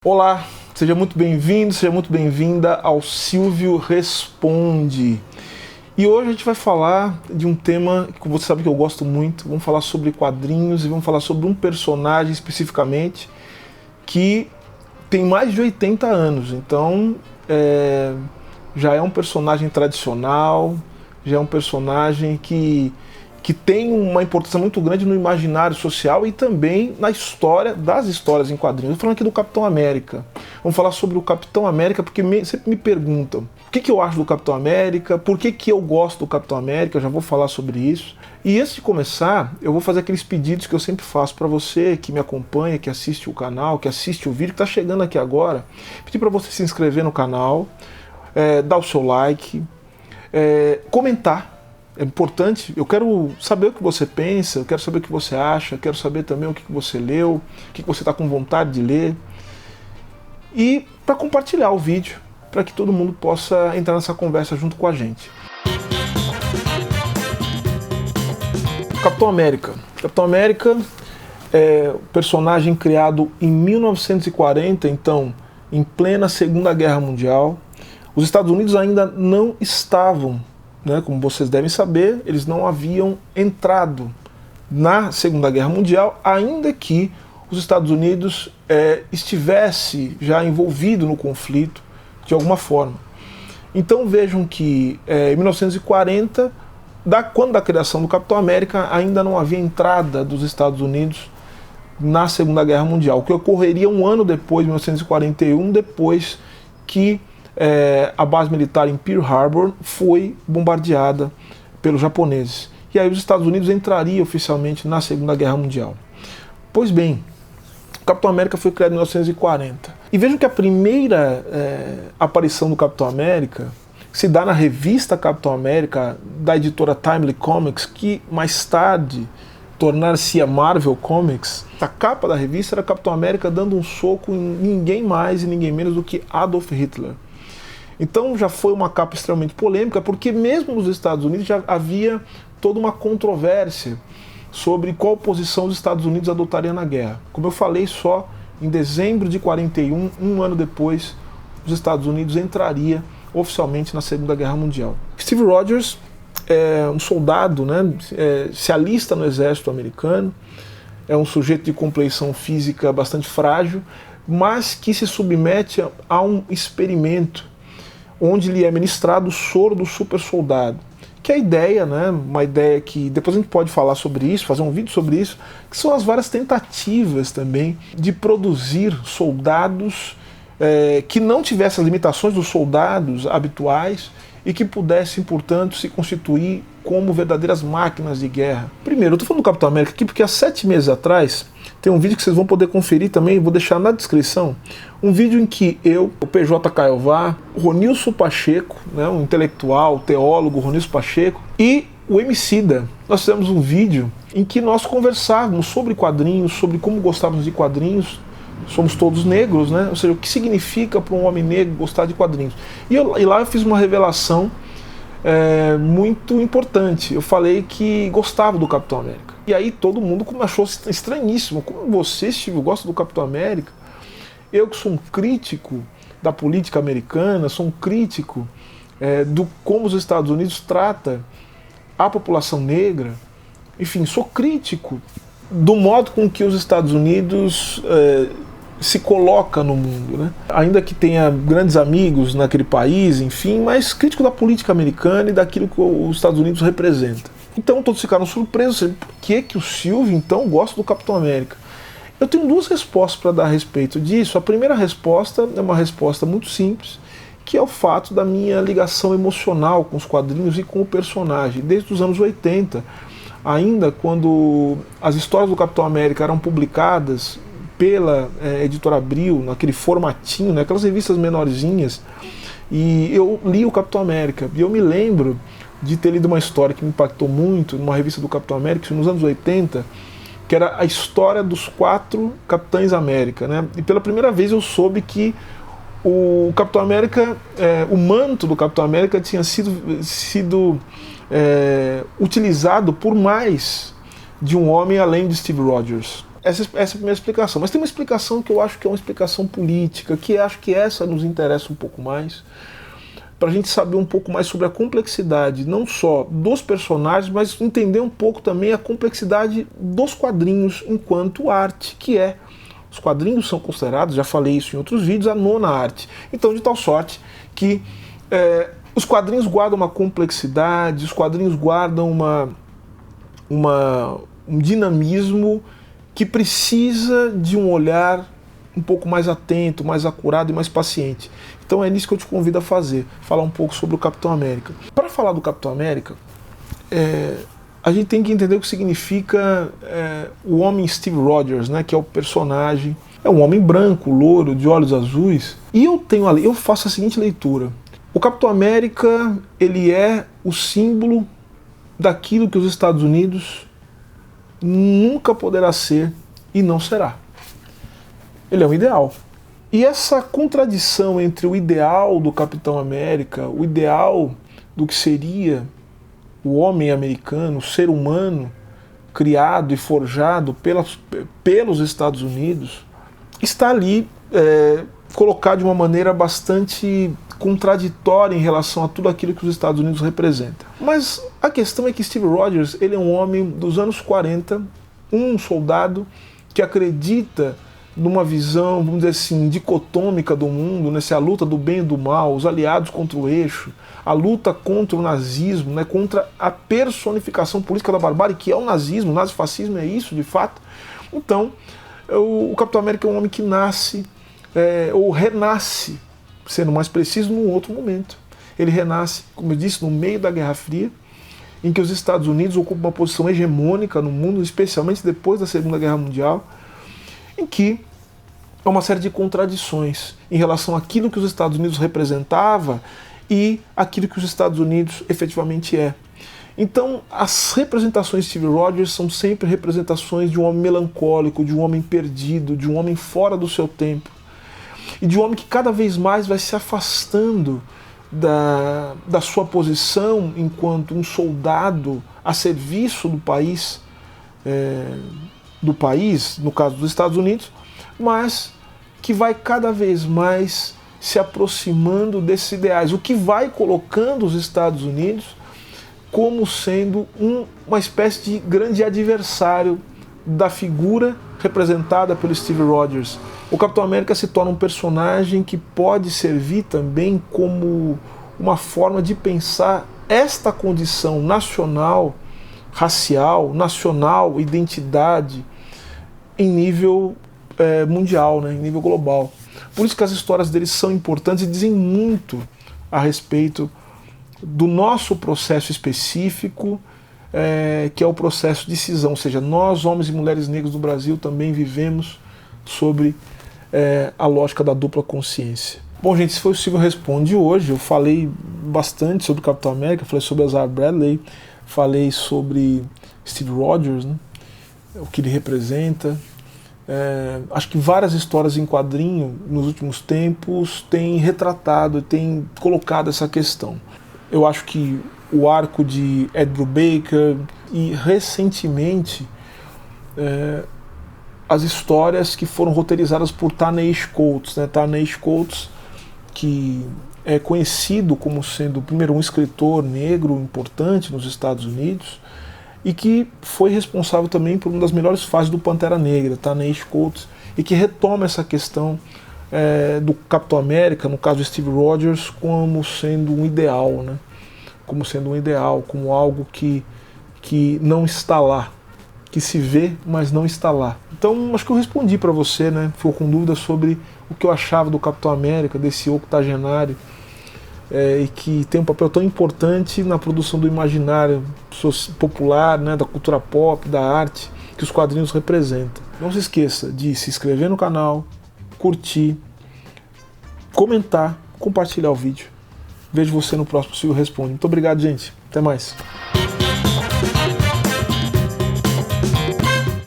Olá, seja muito bem-vindo, seja muito bem-vinda ao Silvio Responde. E hoje a gente vai falar de um tema que você sabe que eu gosto muito. Vamos falar sobre quadrinhos e vamos falar sobre um personagem especificamente que tem mais de 80 anos. Então, já é um personagem tradicional, já é um personagem que tem uma importância muito grande no imaginário social e também na história das histórias em quadrinhos. Estou falando aqui do Capitão América. Vamos falar sobre o Capitão América porque sempre me perguntam o que eu acho do Capitão América, por que eu gosto do Capitão América, eu já vou falar sobre isso. E antes de começar, eu vou fazer aqueles pedidos que eu sempre faço para você que me acompanha, que assiste o canal, que assiste o vídeo, que está chegando aqui agora. Pedir para você se inscrever no canal, dar o seu like, comentar. É importante, eu quero saber o que você pensa, eu quero saber o que você acha, eu quero saber também o que você leu, o que você está com vontade de ler. E para compartilhar o vídeo, para que todo mundo possa entrar nessa conversa junto com a gente. Capitão América. Capitão América é um personagem criado em 1940, então em plena Segunda Guerra Mundial. Os Estados Unidos ainda não estavam, como vocês devem saber, eles não haviam entrado na Segunda Guerra Mundial, ainda que os Estados Unidos estivesse já envolvido no conflito de alguma forma. Então vejam que em 1940, quando da criação do Capitão América, ainda não havia entrada dos Estados Unidos na Segunda Guerra Mundial, o que ocorreria um ano depois, 1941, depois que a base militar em Pearl Harbor foi bombardeada pelos japoneses. E aí os Estados Unidos entrariam oficialmente na Segunda Guerra Mundial. Pois bem, o Capitão América foi criado em 1940. E vejam que a primeira aparição do Capitão América se dá na revista Capitão América, da editora Timely Comics, que mais tarde tornar-se a Marvel Comics. A capa da revista era Capitão América dando um soco em ninguém mais e ninguém menos do que Adolf Hitler. Então já foi uma capa extremamente polêmica, porque mesmo nos Estados Unidos já havia toda uma controvérsia sobre qual posição os Estados Unidos adotariam na guerra. Como eu falei, só em dezembro de 41, um ano depois, os Estados Unidos entraria oficialmente na Segunda Guerra Mundial. Steve Rogers é um soldado, se alista no exército americano, é um sujeito de compleição física bastante frágil, mas que se submete a um experimento onde lhe é ministrado o soro do super soldado. Que é a ideia, uma ideia que depois a gente pode falar sobre isso, fazer um vídeo sobre isso, que são as várias tentativas também de produzir soldados que não tivessem as limitações dos soldados habituais e que pudessem, portanto, se constituir como verdadeiras máquinas de guerra. Primeiro, eu estou falando do Capitão América aqui porque há 7 meses atrás tem um vídeo que vocês vão poder conferir também, vou deixar na descrição, um vídeo em que eu, o PJ Caiová, o Ronilson Pacheco, um intelectual, teólogo, Ronilson Pacheco, e o Emicida, nós fizemos um vídeo em que nós conversávamos sobre quadrinhos, sobre como gostávamos de quadrinhos. Somos todos negros, ou seja, o que significa para um homem negro gostar de quadrinhos. E lá eu fiz uma revelação muito importante. Eu falei que gostava do Capitão América. E aí todo mundo achou estranhíssimo. Como você, Steve, gosta do Capitão América? Eu que sou um crítico da política americana, sou um crítico do como os Estados Unidos trata a população negra. Enfim, sou crítico do modo com que os Estados Unidos se coloca no mundo, ainda que tenha grandes amigos naquele país, enfim, mas crítico da política americana e daquilo que os Estados Unidos representa. Então todos ficaram surpresos, por que o Silvio então gosta do Capitão América? Eu tenho 2 respostas para dar a respeito disso. A primeira resposta é uma resposta muito simples, que é o fato da minha ligação emocional com os quadrinhos e com o personagem, desde os anos 80, ainda quando as histórias do Capitão América eram publicadas pela editora Abril, naquele formatinho, aquelas revistas menorzinhas, e eu li o Capitão América, e eu me lembro de ter lido uma história que me impactou muito, numa revista do Capitão América, nos anos 80, que era a história dos 4 Capitães América, e pela primeira vez eu soube que o Capitão América, o manto do Capitão América tinha sido utilizado por mais de um homem além de Steve Rogers. Essa é a primeira explicação. Mas tem uma explicação que eu acho que é uma explicação política, que acho que essa nos interessa um pouco mais, para a gente saber um pouco mais sobre a complexidade, não só dos personagens, mas entender um pouco também a complexidade dos quadrinhos enquanto arte, que é. Os quadrinhos são considerados, já falei isso em outros vídeos, a nona arte. Então, de tal sorte que os quadrinhos guardam uma complexidade, os quadrinhos guardam um dinamismo que precisa de um olhar um pouco mais atento, mais acurado e mais paciente. Então é nisso que eu te convido a fazer, falar um pouco sobre o Capitão América. Para falar do Capitão América, a gente tem que entender o que significa o homem Steve Rogers, né, que é o personagem. É um homem branco, louro, de olhos azuis. E eu faço a seguinte leitura. O Capitão América, ele é o símbolo daquilo que os Estados Unidos nunca poderá ser e não será. Ele é um ideal. E essa contradição entre o ideal do Capitão América, o ideal do que seria o homem americano, o ser humano criado e forjado pelos Estados Unidos, está ali colocado de uma maneira bastante contraditória em relação a tudo aquilo que os Estados Unidos representam. Mas a questão é que Steve Rogers, ele é um homem dos anos 40, um soldado que acredita numa visão, vamos dizer assim, dicotômica do mundo, nessa luta do bem e do mal, os aliados contra o eixo, a luta contra o nazismo, né, contra a personificação política da barbárie, que é o nazismo, o nazifascismo é isso, de fato. Então, o Capitão América é um homem que nasce, ou renasce, sendo mais preciso, num outro momento. Ele renasce, como eu disse, no meio da Guerra Fria, em que os Estados Unidos ocupam uma posição hegemônica no mundo, especialmente depois da Segunda Guerra Mundial, em que há uma série de contradições em relação àquilo que os Estados Unidos representava e aquilo que os Estados Unidos efetivamente é. Então, as representações de Steve Rogers são sempre representações de um homem melancólico, de um homem perdido, de um homem fora do seu tempo, e de um homem que cada vez mais vai se afastando da sua posição enquanto um soldado a serviço do país, no caso dos Estados Unidos, mas que vai cada vez mais se aproximando desses ideais, o que vai colocando os Estados Unidos como sendo uma espécie de grande adversário da figura representada pelo Steve Rogers. O Capitão América se torna um personagem que pode servir também como uma forma de pensar esta condição nacional, racial, nacional, identidade, em nível mundial, né, em nível global. Por isso que as histórias deles são importantes e dizem muito a respeito do nosso processo específico, que é o processo de cisão, ou seja, nós, homens e mulheres negros do Brasil, também vivemos sobre a lógica da dupla consciência. Bom, gente, esse foi o Silvio Responde hoje. Eu falei bastante sobre o Capitão América, falei sobre Isaiah Bradley, falei sobre Steve Rogers, né, o que ele representa. Acho que várias histórias em quadrinho nos últimos tempos têm retratado, têm colocado essa questão. Eu acho que o arco de Ed Brubaker e recentemente as histórias que foram roteirizadas por Ta-Nehisi Coates, né? Ta-Nehisi Coates, que é conhecido como sendo, primeiro, um escritor negro importante nos Estados Unidos e que foi responsável também por uma das melhores fases do Pantera Negra, Ta-Nehisi Coates, e que retoma essa questão do Capitão América, no caso de Steve Rogers, como sendo um ideal, né? Como sendo um ideal, como algo que não está lá, que se vê, mas não está lá. Então, acho que eu respondi para você, né? Ficou com dúvida sobre o que eu achava do Capitão América, desse octogenário, e que tem um papel tão importante na produção do imaginário popular, né, da cultura pop, da arte, que os quadrinhos representam. Não se esqueça de se inscrever no canal, curtir, comentar, compartilhar o vídeo. Vejo você no próximo Silvio Responde. Muito obrigado, gente. Até mais.